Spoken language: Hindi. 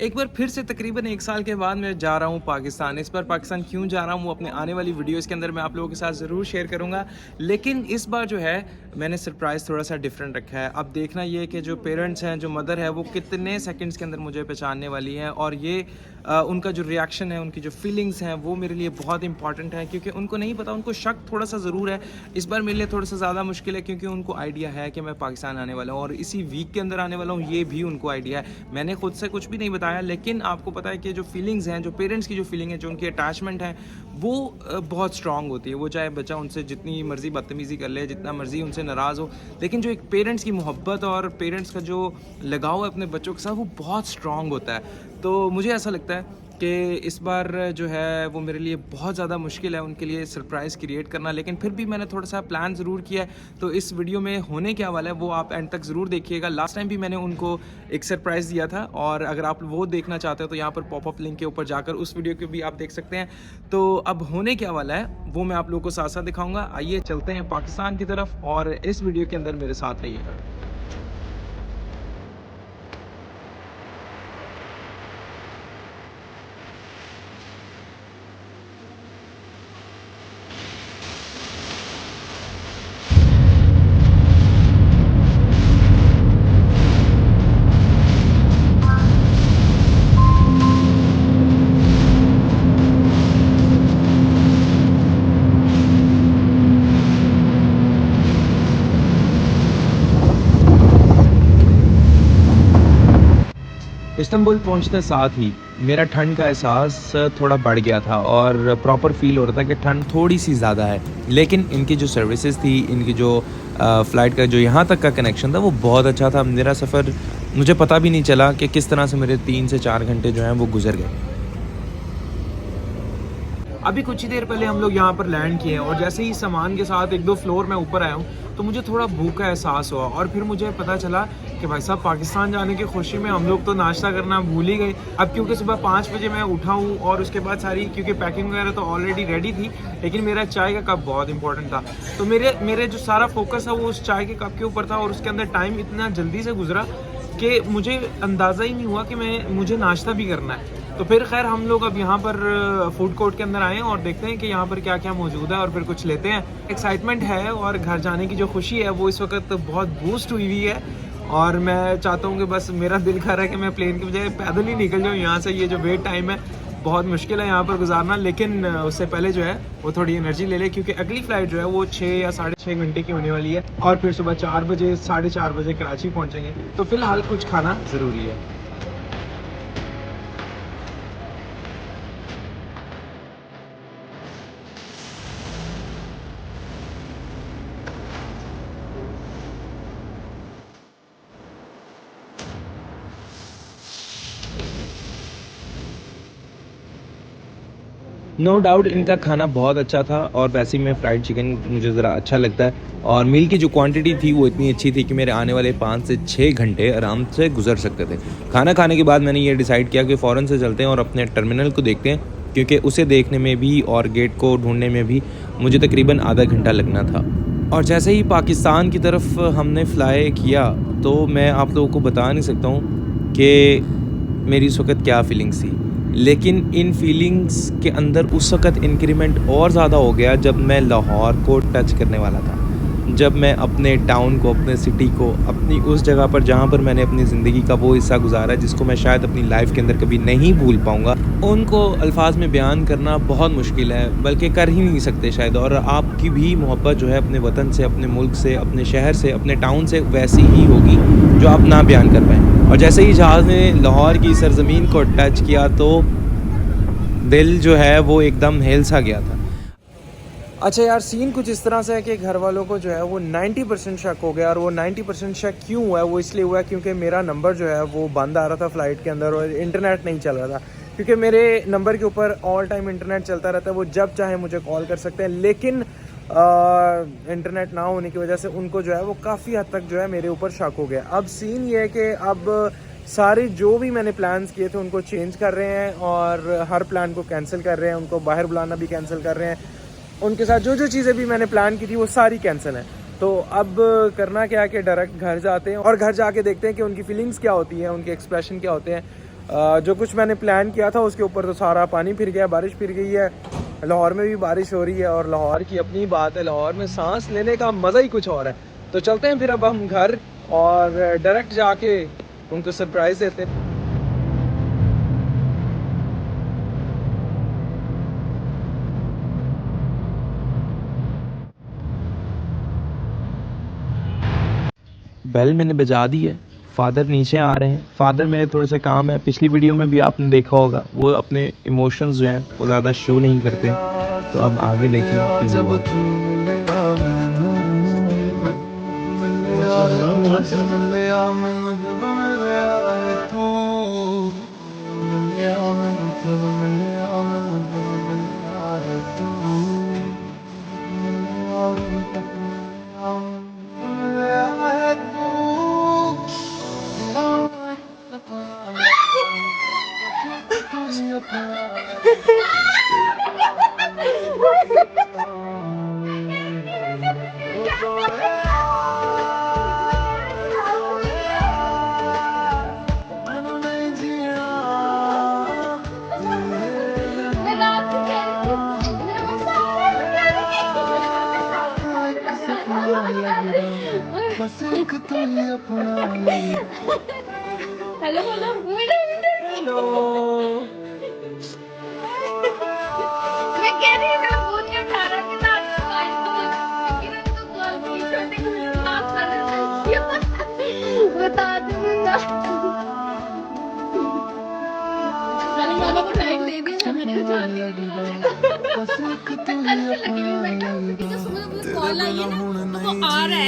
एक बार फिर से तकरीबन 1 साल के बाद मैं जा रहा हूँ पाकिस्तान। इस बार पाकिस्तान क्यों जा रहा हूँ वो अपने आने वाली वीडियोज़ के अंदर मैं आप लोगों के साथ ज़रूर शेयर करूँगा। लेकिन इस बार जो है मैंने सरप्राइज़ थोड़ा सा डिफरेंट रखा है। अब देखना ये कि जो पेरेंट्स हैं, जो मदर है, वो कितने सेकंड्स के अंदर मुझे पहचानने वाली हैं और ये उनका जो रिएक्शन है, उनकी जो फीलिंग्स हैं वो मेरे लिए बहुत इंपॉर्टेंट है, क्योंकि उनको नहीं पता, उनको शक थोड़ा सा ज़रूर है। इस बार मेरे लिए थोड़ा सा ज़्यादा मुश्किल है क्योंकि उनको आइडिया है कि मैं पाकिस्तान आने वाला हूँ और इसी वीक के अंदर आने वाला हूँ, ये भी उनको आइडिया है। मैंने खुद से कुछ भी नहीं बताया, लेकिन आपको पता है कि जो फीलिंग्स हैं, जो पेरेंट्स की जो फीलिंग है, जो उनकी अटैचमेंट है, वो बहुत स्ट्रांग होती है। वो चाहे बच्चा उनसे जितनी मर्ज़ी बदतमीज़ी कर ले, जितना मर्ज़ी उनसे नाराज़ हो, लेकिन जो एक पेरेंट्स की मोहब्बत और पेरेंट्स का जो लगाव है अपने बच्चों के साथ, वो बहुत स्ट्रांग होता है। तो मुझे ऐसा लगता है कि इस बार जो है वो मेरे लिए बहुत ज़्यादा मुश्किल है उनके लिए सरप्राइज़ क्रिएट करना, लेकिन फिर भी मैंने थोड़ा सा प्लान ज़रूर किया है। तो इस वीडियो में होने क्या वाला है वो आप एंड तक ज़रूर देखिएगा। लास्ट टाइम भी मैंने उनको एक सरप्राइज़ दिया था और अगर आप वो देखना चाहते हो तो यहाँ पर पॉपअप लिंक के ऊपर जाकर उस वीडियो को भी आप देख सकते हैं। तो अब होने क्या वाला है वो मैं आप लोगों को साथ साथ दिखाऊँगा। आइए चलते हैं पाकिस्तान की तरफ और इस वीडियो के अंदर मेरे साथ रहिएगा। इस्तांबुल पहुंचते साथ ही मेरा ठंड का एहसास थोड़ा बढ़ गया था और प्रॉपर फील हो रहा था कि ठंड थोड़ी सी ज़्यादा है। लेकिन इनकी जो सर्विसेज थी, इनकी जो फ़्लाइट का जो यहाँ तक का कनेक्शन था वो बहुत अच्छा था। मेरा सफ़र मुझे पता भी नहीं चला कि किस तरह से मेरे 3 से 4 घंटे जो हैं वो गुजर गए। अभी कुछ ही देर पहले हम लोग यहाँ पर लैंड किए हैं और जैसे ही सामान के साथ 1-2 फ्लोर में ऊपर आया हूँ तो मुझे थोड़ा भूख का एहसास हुआ और फिर मुझे पता चला कि भाई साहब पाकिस्तान जाने की खुशी में हम लोग तो नाश्ता करना भूल ही गए। अब क्योंकि सुबह 5 बजे मैं उठा हूँ और उसके बाद सारी क्योंकि पैकिंग वगैरह तो ऑलरेडी रेडी थी, लेकिन मेरा चाय का कप बहुत इंपॉर्टेंट था। तो मेरे जो सारा फोकस है वो उस चाय के कप के ऊपर था और उसके अंदर टाइम इतना जल्दी से गुजरा कि मुझे अंदाज़ा ही नहीं हुआ कि मुझे नाश्ता भी करना है। तो फिर खैर हम लोग अब यहाँ पर फूड कोर्ट के अंदर आए हैं और देखते हैं कि यहाँ पर क्या क्या मौजूद है और फिर कुछ लेते हैं। एक्साइटमेंट है और घर जाने की जो खुशी है वो इस वक्त बहुत बूस्ट हुई है और मैं चाहता हूँ कि बस मेरा दिल कर रहा है कि मैं प्लेन की बजाय पैदल ही निकल जाऊँ यहाँ से। ये जो वेट टाइम है बहुत मुश्किल है यहाँ पर गुजारना, लेकिन उससे पहले जो है वो थोड़ी एनर्जी ले ले क्योंकि अगली फ़्लाइट जो है वो 6 या 6.5 घंटे की होने वाली है और फिर सुबह 4 बजे 4:30 बजे कराची पहुँचेंगे। तो फिलहाल कुछ खाना ज़रूरी है। नो डाउट इनका खाना बहुत अच्छा था और वैसे ही मैं फ्राइड चिकन मुझे ज़रा अच्छा लगता है और मील की जो क्वांटिटी थी वो इतनी अच्छी थी कि मेरे आने वाले 5 से 6 घंटे आराम से गुजर सकते थे। खाना खाने के बाद मैंने ये डिसाइड किया कि फ़ौरन से चलते हैं और अपने टर्मिनल को देखते हैं, क्योंकि उसे देखने में भी और गेट को ढूंढने में भी मुझे तकरीबन आधा घंटा लगना था। और जैसे ही पाकिस्तान की तरफ हमने फ़्लाई किया तो मैं आप लोगों को बता नहीं सकता हूँ कि मेरी इस वक्त क्या फ़ीलिंग्स थी, लेकिन इन फीलिंग्स के अंदर उस वक़्त इंक्रीमेंट और ज़्यादा हो गया जब मैं लाहौर को टच करने वाला था। जब मैं अपने टाउन को, अपने सिटी को, अपनी उस जगह पर जहाँ पर मैंने अपनी ज़िंदगी का वो हिस्सा गुजारा जिसको मैं शायद अपनी लाइफ के अंदर कभी नहीं भूल पाऊँगा, उनको अल्फाज में बयान करना बहुत मुश्किल है, बल्कि कर ही नहीं सकते शायद। और आपकी भी मोहब्बत जो है अपने वतन से, अपने मुल्क से, अपने शहर से, अपने टाउन से वैसी ही होगी जो आप ना बयान कर पाएँ। और जैसे ही जहाज़ ने लाहौर की सरज़मीन को टच किया तो दिल जो है वो एकदम हिल सा गया था। अच्छा यार, सीन कुछ इस तरह से है कि घर वालों को जो है वो 90% शक हो गया और वो 90% शक क्यों हुआ है वो इसलिए हुआ है क्योंकि मेरा नंबर जो है वो बंद आ रहा था फ़्लाइट के अंदर और इंटरनेट नहीं चल रहा था। क्योंकि मेरे नंबर के ऊपर ऑल टाइम इंटरनेट चलता रहता है, वो जब चाहे मुझे कॉल कर सकते हैं, लेकिन इंटरनेट ना होने की वजह से उनको जो है वो काफ़ी हद तक जो है मेरे ऊपर शक हो गया। अब सीन ये है कि अब सारे जो भी मैंने प्लान्स किए थे उनको चेंज कर रहे हैं और हर प्लान को कैंसिल कर रहे हैं, उनको बाहर बुलाना भी कैंसिल कर रहे हैं। उनके साथ जो जो चीज़ें भी मैंने प्लान की थी वो सारी कैंसिल हैं। तो अब करना क्या है कि डायरेक्ट घर जाते हैं और घर जाके देखते हैं कि उनकी फीलिंग्स क्या होती हैं, उनके एक्सप्रेशन क्या होते हैं। जो कुछ मैंने प्लान किया था उसके ऊपर तो सारा पानी फिर गया, बारिश फिर गई है। लाहौर में भी बारिश हो रही है और लाहौर की अपनी बात है, लाहौर में सांस लेने का मज़ा ही कुछ और है। तो चलते हैं फिर अब हम घर और डायरेक्ट जाके उनको सरप्राइज़ देते हैं। बेल मैंने बजा दी है, फादर नीचे आ रहे हैं। फादर मेरे थोड़े से काम है, पिछली वीडियो में भी आपने देखा होगा वो अपने इमोशंस जो हैं वो ज़्यादा शो नहीं करते। तो अब आगे देखें कि हेलो बोलो। हेलो। मैं कह रही हूँ मैं फोन नहीं उठा रहा कि ना किरण तो कॉल की छोटे को बात कर रहे थे बता दे ना मैंने मामा को टाइम दे दिया था मैंने कहा अच्छी लगी मैं बैठा तो सुबह कॉल आई है ना तो वो आ रहा है।